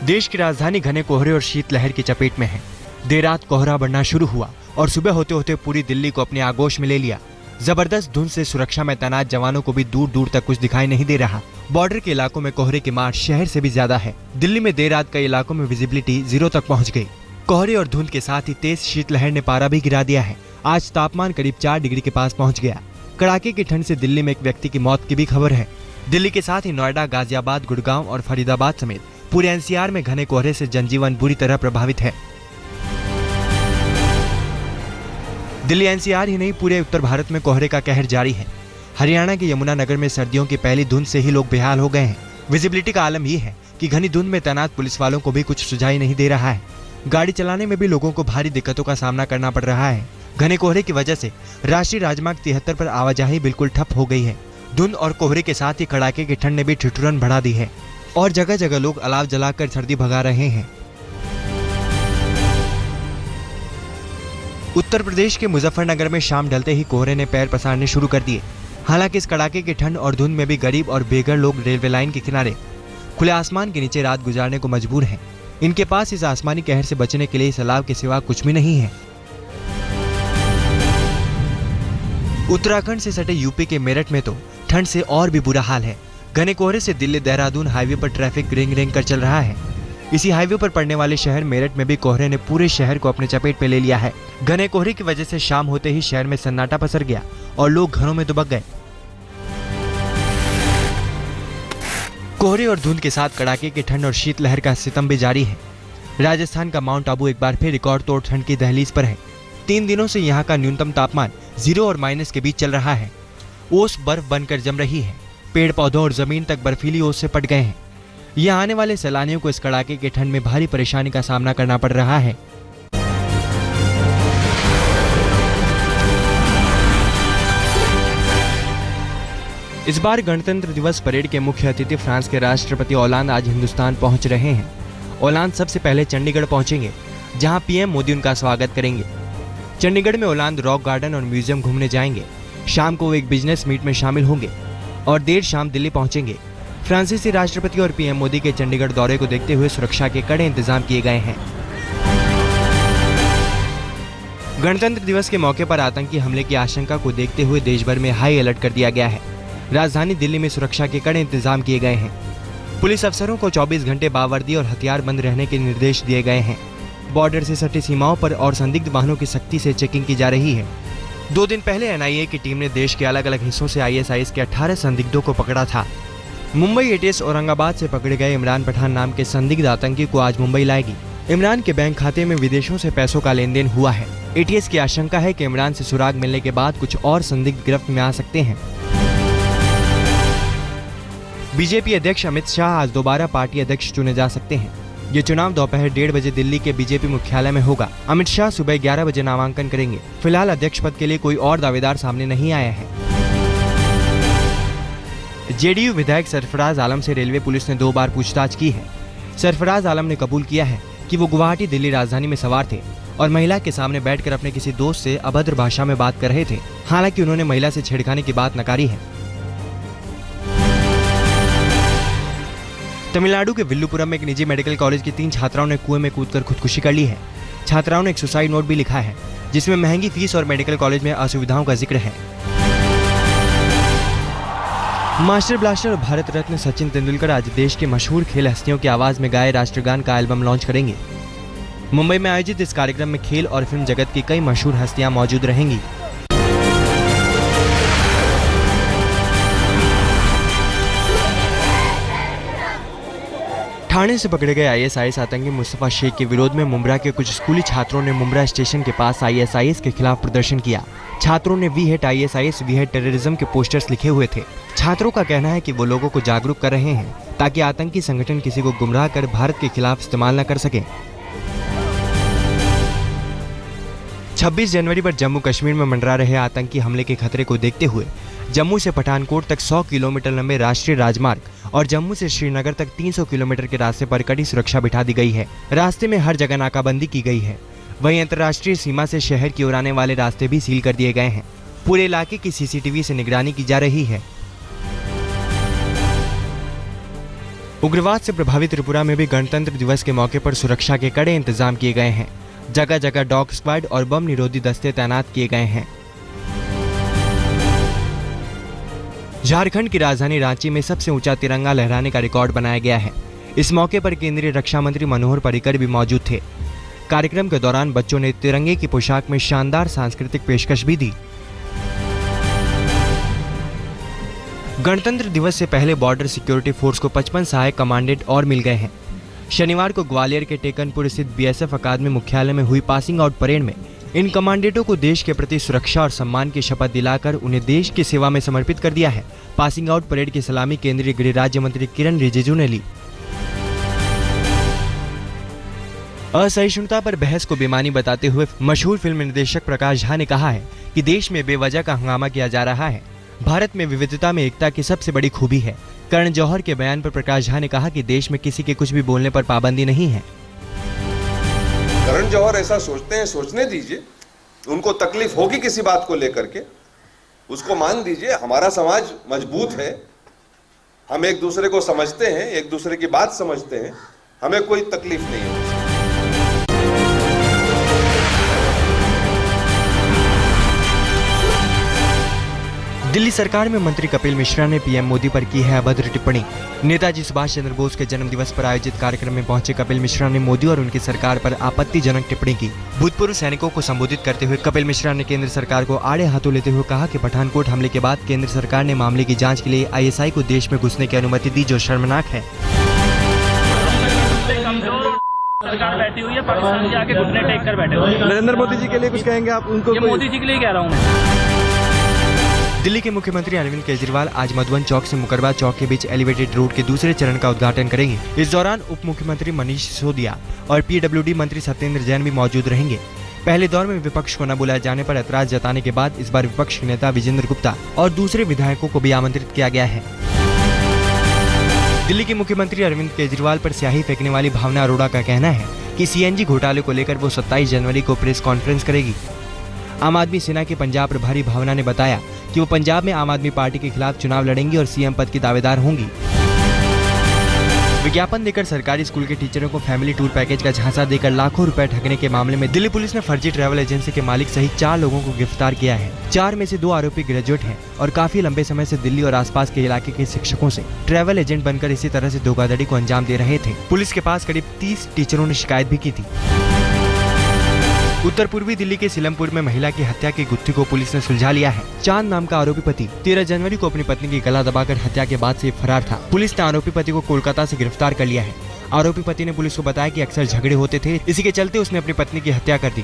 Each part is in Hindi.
देश की राजधानी घने कोहरे और शीतलहर की चपेट में है। देर रात कोहरा बढ़ना शुरू हुआ और सुबह होते होते पूरी दिल्ली को अपने आगोश में ले लिया। जबरदस्त धुंध से सुरक्षा में तैनात जवानों को भी दूर दूर तक कुछ दिखाई नहीं दे रहा। बॉर्डर के इलाकों में कोहरे की मार शहर से भी ज्यादा है। दिल्ली में देर रात कई इलाकों में विजिबिलिटी 0 तक पहुंच गई। कोहरे और धुंध के साथ ही तेज शीतलहर ने पारा भी गिरा दिया है। आज तापमान करीब 4 डिग्री के पास पहुंच गया। कड़ाके की ठंड से दिल्ली में एक व्यक्ति की मौत की भी खबर है। दिल्ली के साथ ही नोएडा, गाजियाबाद, गुड़गांव और फरीदाबाद समेत पूरे एनसीआर में घने कोहरे से जनजीवन बुरी तरह प्रभावित है। दिल्ली एनसीआर ही नहीं, पूरे उत्तर भारत में कोहरे का कहर जारी है। हरियाणा के यमुनानगर में सर्दियों की पहली धुंध से ही लोग बेहाल हो गए हैं। विजिबिलिटी का आलम ये है कि घनी धुंध में तैनात पुलिस वालों को भी कुछ सुझाई नहीं दे रहा है। गाड़ी चलाने में भी लोगों को भारी दिक्कतों का सामना करना पड़ रहा है। घने कोहरे की वजह से राष्ट्रीय राजमार्ग 73 पर आवाजाही बिल्कुल ठप हो गई है। धुंध और कोहरे के साथ ही कड़ाके की ठंड ने भी ठिठुरन बढ़ा दी है और जगह जगह लोग अलाव जलाकर सर्दी भगा रहे हैं। उत्तर प्रदेश के मुजफ्फरनगर में शाम ढलते ही कोहरे ने पैर पसारने शुरू कर दिए। हालांकि इस कड़ाके की ठंड और धुंध में भी गरीब और बेघर लोग रेलवे लाइन के किनारे खुले आसमान के नीचे रात गुजारने को मजबूर हैं। इनके पास इस आसमानी कहर से बचने के लिए इस अलाव के सिवा कुछ भी नहीं है। उत्तराखंड से सटे यूपी के मेरठ में तो ठंड से और भी बुरा हाल है। घने कोहरे से दिल्ली देहरादून हाईवे पर ट्रैफिक रेंग रेंग कर चल रहा है। इसी हाईवे पर पड़ने वाले शहर मेरठ में भी कोहरे ने पूरे शहर को अपने चपेट में ले लिया है। घने कोहरे की वजह से शाम होते ही शहर में सन्नाटा पसर गया और लोग घरों में दुबक गए। कोहरे और धुंध के साथ कड़ाके की ठंड और शीतलहर का सितम भी जारी है। राजस्थान का माउंट आबू एक बार फिर रिकॉर्ड तोड़ ठंड की दहलीज पर है। 3 दिनों से यहाँ का न्यूनतम तापमान 0 और माइनस के बीच चल रहा है। ओस बर्फ बनकर जम रही है। पेड़ पौधों और जमीन तक बर्फीली ओस से पट गए हैं। यहाँ आने वाले सैलानियों को इस कड़ाके की ठंड में भारी परेशानी का सामना करना पड़ रहा है। इस बार गणतंत्र दिवस परेड के मुख्य अतिथि फ्रांस के राष्ट्रपति ओलांद आज हिंदुस्तान पहुंच रहे हैं। ओलांद सबसे पहले चंडीगढ़ पहुंचेंगे, जहां पीएम मोदी उनका स्वागत करेंगे। चंडीगढ़ में ओलांद रॉक गार्डन और म्यूजियम घूमने जाएंगे। शाम को वो एक बिजनेस मीट में शामिल होंगे और देर शाम दिल्ली पहुंचेंगे। फ्रांसीसी राष्ट्रपति और पीएम मोदी के चंडीगढ़ दौरे को देखते हुए सुरक्षा के कड़े इंतजाम किए गए हैं। गणतंत्र दिवस के मौके पर आतंकी हमले की आशंका को देखते हुए देश भर में हाई अलर्ट कर दिया गया है। राजधानी दिल्ली में सुरक्षा के कड़े इंतजाम किए गए हैं। पुलिस अफसरों को 24 घंटे बावर्दी और हथियारबंद रहने के निर्देश दिए गए हैं। बॉर्डर से सटी सीमाओं पर और संदिग्ध वाहनों की सख्ती से चेकिंग की जा रही है। 2 दिन पहले एनआईए की टीम ने देश के अलग अलग हिस्सों से आईएसआईएस के 18 संदिग्धों को पकड़ा था। मुंबई एटीएस औरंगाबाद से पकड़े गए इमरान पठान नाम के संदिग्ध आतंकी को आज मुंबई लाएगी। इमरान के बैंक खाते में विदेशों से पैसों का लेन देन हुआ है। एटीएस की आशंका है कि इमरान से सुराग मिलने के बाद कुछ और संदिग्ध गिरफ्त में आ सकते हैं। बीजेपी अध्यक्ष अमित शाह आज दोबारा पार्टी अध्यक्ष चुने जा सकते हैं। ये चुनाव दोपहर 1:30 बजे दिल्ली के बीजेपी मुख्यालय में होगा। अमित शाह सुबह 11 बजे नामांकन करेंगे। फिलहाल अध्यक्ष पद के लिए कोई और दावेदार सामने नहीं आया है। जेडीयू विधायक सरफराज आलम से रेलवे पुलिस ने 2 बार पूछताछ की है। सरफराज आलम ने कबूल किया है कि वो गुवाहाटी दिल्ली राजधानी में सवार थे और महिला के सामने बैठकर अपने किसी दोस्त से अभद्र भाषा में बात कर रहे थे। हालांकि उन्होंने महिला से छेड़खानी की बात नकारी है। तमिलनाडु के विल्लुपुरम में एक निजी मेडिकल कॉलेज की 3 छात्राओं ने कुएं में कूदकर खुदकुशी कर ली है। छात्राओं ने एक सुसाइड नोट भी लिखा है, जिसमें महंगी फीस और मेडिकल कॉलेज में असुविधाओं का जिक्र है। मास्टर ब्लास्टर और भारत रत्न सचिन तेंदुलकर आज देश के मशहूर खेल हस्तियों की आवाज में गाए राष्ट्रगान का एल्बम लॉन्च करेंगे। मुंबई में आयोजित इस कार्यक्रम में खेल और फिल्म जगत की कई मशहूर हस्तियां मौजूद रहेंगी। ठाणे से पकड़े गए आईएसआईएस आतंकी मुस्तफा शेख के विरोध में मुंब्रा के कुछ स्कूली छात्रों ने मुंब्रा स्टेशन के पास आईएसआईएस के खिलाफ प्रदर्शन किया। छात्रों ने we hate ISIS, we hate terrorism के पोस्टर्स लिखे हुए थे। छात्रों का कहना है कि वो लोगों को जागरूक कर रहे हैं ताकि आतंकी संगठन किसी को गुमराह कर भारत के खिलाफ इस्तेमाल न कर सके। 26 जनवरी पर जम्मू कश्मीर में मंडरा रहे आतंकी हमले के खतरे को देखते हुए जम्मू से पठानकोट तक 100 किलोमीटर लंबे राष्ट्रीय राजमार्ग और जम्मू से श्रीनगर तक 300 किलोमीटर के रास्ते पर कड़ी सुरक्षा बिठा दी गई है। रास्ते में हर जगह नाकाबंदी की गई है। वहीं अंतर्राष्ट्रीय सीमा से शहर की ओर आने वाले रास्ते भी सील कर दिए गए हैं। पूरे इलाके की सीसीटीवी से निगरानी की जा रही है। उग्रवाद से प्रभावित त्रिपुरा में भी गणतंत्र दिवस के मौके पर सुरक्षा के कड़े इंतजाम किए गए हैं। जगह जगह डॉग स्क्वाड और बम निरोधी दस्ते तैनात किए गए हैं। झारखंड की राजधानी रांची में सबसे ऊंचा तिरंगा लहराने का रिकॉर्ड बनाया गया है। इस मौके पर केंद्रीय रक्षा मंत्री मनोहर पर्रिकर भी मौजूद थे। कार्यक्रम के दौरान बच्चों ने तिरंगे की पोशाक में शानदार सांस्कृतिक पेशकश भी दी। गणतंत्र दिवस से पहले बॉर्डर सिक्योरिटी फोर्स को 55 सहायक कमांडेंट और मिल गए हैं। शनिवार को ग्वालियर के टेकनपुर स्थित बीएसएफ अकादमी मुख्यालय में हुई पासिंग आउट परेड में इन कमांडेंटों को देश के प्रति सुरक्षा और सम्मान की शपथ दिलाकर उन्हें देश की सेवा में समर्पित कर दिया है। पासिंग आउट परेड की सलामी केंद्रीय गृह राज्य मंत्री किरण रिजिजू ने ली। असहिष्णुता पर बहस को बेमानी बताते हुए मशहूर फिल्म निर्देशक प्रकाश झा ने कहा है कि देश में बेवजह का हंगामा किया जा रहा है। भारत में विविधता में एकता की सबसे बड़ी खूबी है। करण जौहर के बयान पर प्रकाश झा ने कहा कि देश में किसी के कुछ भी बोलने पर पाबंदी नहीं है। करण जौहर ऐसा सोचते हैं, सोचने दीजिए। उनको तकलीफ होगी किसी बात को लेकर के, उसको मान दीजिए। हमारा समाज मजबूत है, हम एक दूसरे को समझते हैं, एक दूसरे की बात समझते हैं, हमें कोई तकलीफ नहीं है। दिल्ली सरकार में मंत्री कपिल मिश्रा ने पीएम मोदी पर की है अभद्र टिप्पणी। नेताजी सुभाष चंद्र बोस के जन्म दिवस पर आयोजित कार्यक्रम में पहुंचे कपिल मिश्रा ने मोदी और उनकी सरकार पर आपत्तिजनक टिप्पणी की। भूतपूर्व सैनिकों को संबोधित करते हुए कपिल मिश्रा ने केंद्र सरकार को आड़े हाथों लेते हुए कहा कि पठानकोट हमले के बाद केंद्र सरकार ने मामले की जाँच के लिए ISI को देश में घुसने की अनुमति दी, जो शर्मनाक है। सरकार बैठी हुई है, पाकिस्तान के आके घुटने टेक कर बैठे हुए। नरेंद्र मोदी जी के लिए कुछ कहेंगे आप उनको? ये मोदी जी के लिए कह रहा हूँ मैं। दिल्ली के मुख्यमंत्री अरविंद केजरीवाल आज मधुबन चौक से मुकरबा चौक के बीच एलिवेटेड रोड के दूसरे चरण का उद्घाटन करेंगे। इस दौरान उप मुख्यमंत्री मनीष सिसोदिया और PWD मंत्री सत्येंद्र जैन भी मौजूद रहेंगे। पहले दौर में विपक्ष को न बुलाए जाने पर ऐतराज जताने के बाद इस बार विपक्ष के नेता विजेंद्र गुप्ता और दूसरे विधायकों को भी आमंत्रित किया गया है। दिल्ली के मुख्यमंत्री अरविंद केजरीवाल पर स्याही फेंकने वाली भावना अरोड़ा का कहना है कि CNG घोटाले को लेकर वो 27 जनवरी को प्रेस कॉन्फ्रेंस करेगी। आम आदमी सेना के पंजाब प्रभारी भावना ने बताया कि वो पंजाब में आम आदमी पार्टी के खिलाफ चुनाव लड़ेंगी और CM पद की दावेदार होंगी। विज्ञापन देकर सरकारी स्कूल के टीचरों को फैमिली टूर पैकेज का झांसा देकर लाखों रुपए ठगने के मामले में दिल्ली पुलिस ने फर्जी ट्रैवल एजेंसी के मालिक सहित 4 लोगों को गिरफ्तार किया है। 4 में से 2 आरोपी ग्रेजुएट हैं और काफी लंबे समय से दिल्ली और आसपास के इलाके के शिक्षकों से ट्रैवल एजेंट बनकर इसी तरह से धोखाधड़ी को अंजाम दे रहे थे। पुलिस के पास करीब 30 टीचरों ने शिकायत भी की थी। उत्तर पूर्वी दिल्ली के सीलमपुर में महिला की हत्या की गुत्थी को पुलिस ने सुलझा लिया है। चांद नाम का आरोपी पति 13 जनवरी को अपनी पत्नी की गला दबाकर हत्या के बाद से फरार था। पुलिस ने आरोपी पति को कोलकाता से गिरफ्तार कर लिया है। आरोपी पति ने पुलिस को बताया कि अक्सर झगड़े होते थे, इसी के चलते उसने अपनी पत्नी की हत्या कर दी।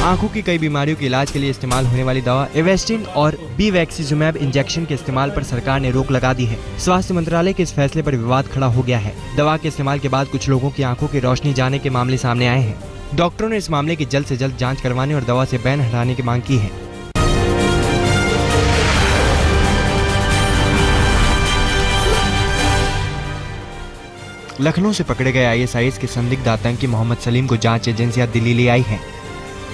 आंखों की कई बीमारियों के इलाज के लिए इस्तेमाल होने वाली दवा एवेस्टिन और बीवैक्सीजुमैब इंजेक्शन के इस्तेमाल पर सरकार ने रोक लगा दी है। स्वास्थ्य मंत्रालय के इस फैसले पर विवाद खड़ा हो गया है। दवा के इस्तेमाल के बाद कुछ लोगों की आंखों की रोशनी जाने के मामले सामने आए हैं। डॉक्टरों ने इस मामले की जल्द से जल्द जांच करवाने और दवा से बैन हटाने की मांग की है। लखनऊ से पकड़े गए ISIS के संदिग्ध आतंकी मोहम्मद सलीम को जांच एजेंसियां दिल्ली ले आई हैं।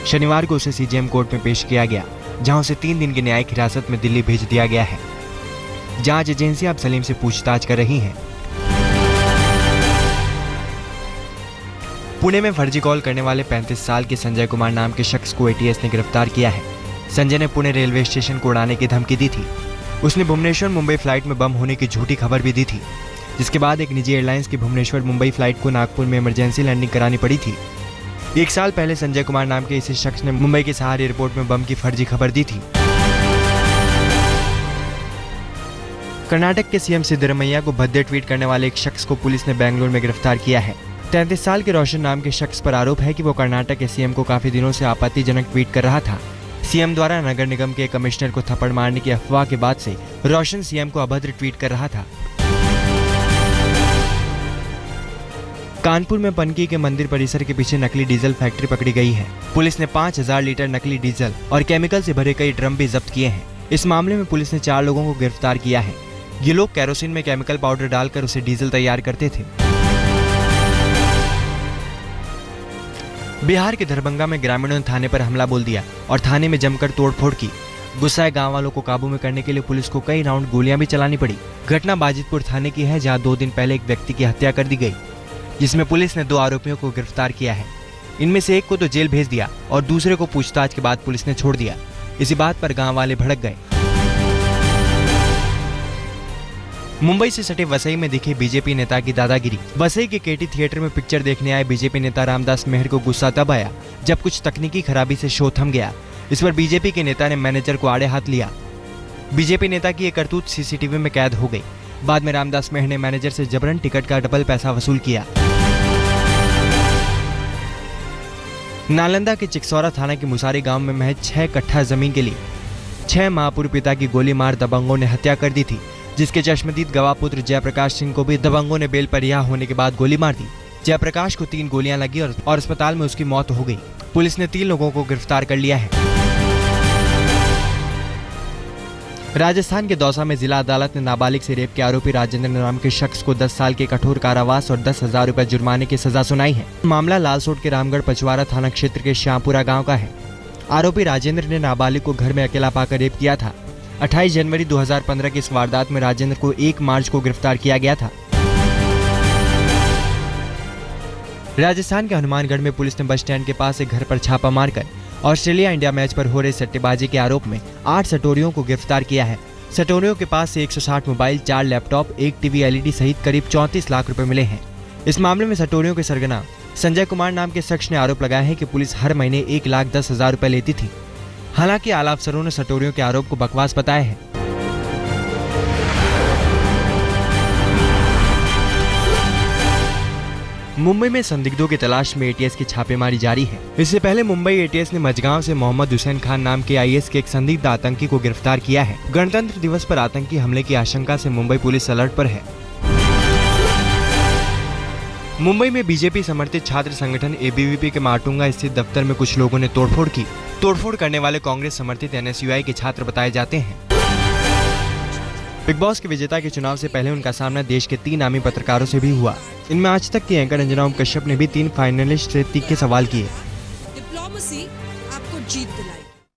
शनिवार को उसे CJM कोर्ट में पेश किया गया, जहां उसे 3 दिन की न्यायिक हिरासत में दिल्ली भेज दिया गया है। जांच एजेंसियां अब सलीम से पूछताछ कर रही हैं। पुणे में फर्जी कॉल करने वाले 35 साल के संजय कुमार नाम के शख्स को ATS ने गिरफ्तार किया है। संजय ने पुणे रेलवे स्टेशन को उड़ाने की धमकी दी थी। उसने भुवनेश्वर मुंबई फ्लाइट में बम होने की झूठी खबर भी दी थी, जिसके बाद एक निजी एयरलाइंस की भुवनेश्वर मुंबई फ्लाइट को नागपुर में इमरजेंसी लैंडिंग करानी पड़ी थी। 1 साल पहले संजय कुमार नाम के इसी शख्स ने मुंबई के सहार एयरपोर्ट में बम की फर्जी खबर दी थी। कर्नाटक के CM सिद्धरमैया को भद्दे ट्वीट करने वाले एक शख्स को पुलिस ने बेंगलुरु में गिरफ्तार किया है। 33 साल के रोशन नाम के शख्स पर आरोप है कि वो कर्नाटक के CM को काफी दिनों से आपत्तिजनक ट्वीट कर रहा था। CM द्वारा नगर निगम के कमिश्नर को थप्पड़ मारने की अफवाह के बाद से रोशन CM को अभद्र ट्वीट कर रहा था। कानपुर में पनकी के मंदिर परिसर के पीछे नकली डीजल फैक्ट्री पकड़ी गई है। पुलिस ने 5000 लीटर नकली डीजल और केमिकल से भरे कई ड्रम भी जब्त किए हैं। इस मामले में पुलिस ने 4 लोगों को गिरफ्तार किया है। ये लोग केरोसिन में केमिकल पाउडर डालकर उसे डीजल तैयार करते थे। बिहार के दरभंगा में ग्रामीणों ने थाने पर हमला बोल दिया और थाने में जमकर तोड़फोड़ की। गुस्साए गांव वालों को काबू में करने के लिए पुलिस को कई राउंड गोलियां भी चलानी पड़ी। घटना बाजितपुर थाने की है, जहां 2 दिन पहले एक व्यक्ति की हत्या कर दी गई, जिसमें पुलिस ने 2 आरोपियों को गिरफ्तार किया है। इनमें से एक को तो जेल भेज दिया और दूसरे को पूछताछ के बाद पुलिस ने छोड़ दिया। इसी बात पर गांव वाले भड़क गए। मुंबई से सटे वसई में दिखे बीजेपी नेता की दादागिरी। वसई के केटी थिएटर में पिक्चर देखने आए बीजेपी नेता रामदास मेहर को गुस्सा तब आया जब कुछ तकनीकी खराबी से शो थम गया। इस पर बीजेपी के नेता ने मैनेजर को आड़े हाथ लिया। बीजेपी नेता की ये करतूत सीसीटीवी में कैद हो गई। बाद में रामदास मेहर ने मैनेजर से जबरन टिकट का डबल पैसा वसूल किया। नालंदा के चिकसौरा थाना के मुसारी गांव में महज 6 कट्ठा जमीन के लिए 6 माह पूर्व पिता की गोली मार दबंगों ने हत्या कर दी थी, जिसके चश्मदीद गवाह पुत्र जयप्रकाश सिंह को भी दबंगों ने बेल पर रिहा होने के बाद गोली मार दी। जयप्रकाश को 3 गोलियां लगी और अस्पताल में उसकी मौत हो गई। पुलिस ने 3 लोगों को गिरफ्तार कर लिया है। राजस्थान के दौसा में जिला अदालत ने नाबालिग से रेप के आरोपी राजेंद्र नाम के शख्स को 10 साल के कठोर कारावास और 10,000 रुपए जुर्माने की सजा सुनाई है। मामला लालसोट के रामगढ़ पचवारा थाना क्षेत्र के श्यामपुरा गांव का है। आरोपी राजेंद्र ने नाबालिग को घर में अकेला पाकर रेप किया था। 28 जनवरी 2015 की इस वारदात में राजेंद्र को 1 मार्च को गिरफ्तार किया गया था। राजस्थान के हनुमानगढ़ में पुलिस ने बस स्टैंड के पास एक घर पर छापा मारकर ऑस्ट्रेलिया इंडिया मैच पर हो रहे सट्टेबाजी के आरोप में 8 सटोरियों को गिरफ्तार किया है। सटोरियों के पास से 160 मोबाइल, 4 लैपटॉप, 1 टीवी एलईडी सहित करीब 34 लाख रुपए मिले हैं। इस मामले में सटोरियों के सरगना संजय कुमार नाम के शख्स ने आरोप लगाया है कि पुलिस हर महीने 1,10,000 रुपए लेती थी। हालांकि आला अफसरों ने सटोरियों के आरोप को बकवास बताया है। मुंबई में संदिग्धों की तलाश में एटीएस की छापेमारी जारी है। इससे पहले मुंबई एटीएस ने मझगांव से मोहम्मद हुसैन खान नाम के आईएस के एक संदिग्ध आतंकी को गिरफ्तार किया है। गणतंत्र दिवस पर आतंकी हमले की आशंका से मुंबई पुलिस अलर्ट पर है। मुंबई में बीजेपी समर्थित छात्र संगठन एबीवीपी के माटुंगा स्थित दफ्तर में कुछ लोगों ने तोड़फोड़ की। तोड़फोड़ करने वाले कांग्रेस समर्थित एनएसयूआई के छात्र बताए जाते हैं। बिग बॉस के विजेता के चुनाव से पहले उनका सामना देश के 3 नामी पत्रकारों से भी हुआ। इनमें आज तक की एंकर अंजना ओम कश्यप ने भी 3 फाइनलिस्ट से तीखे सवाल किए।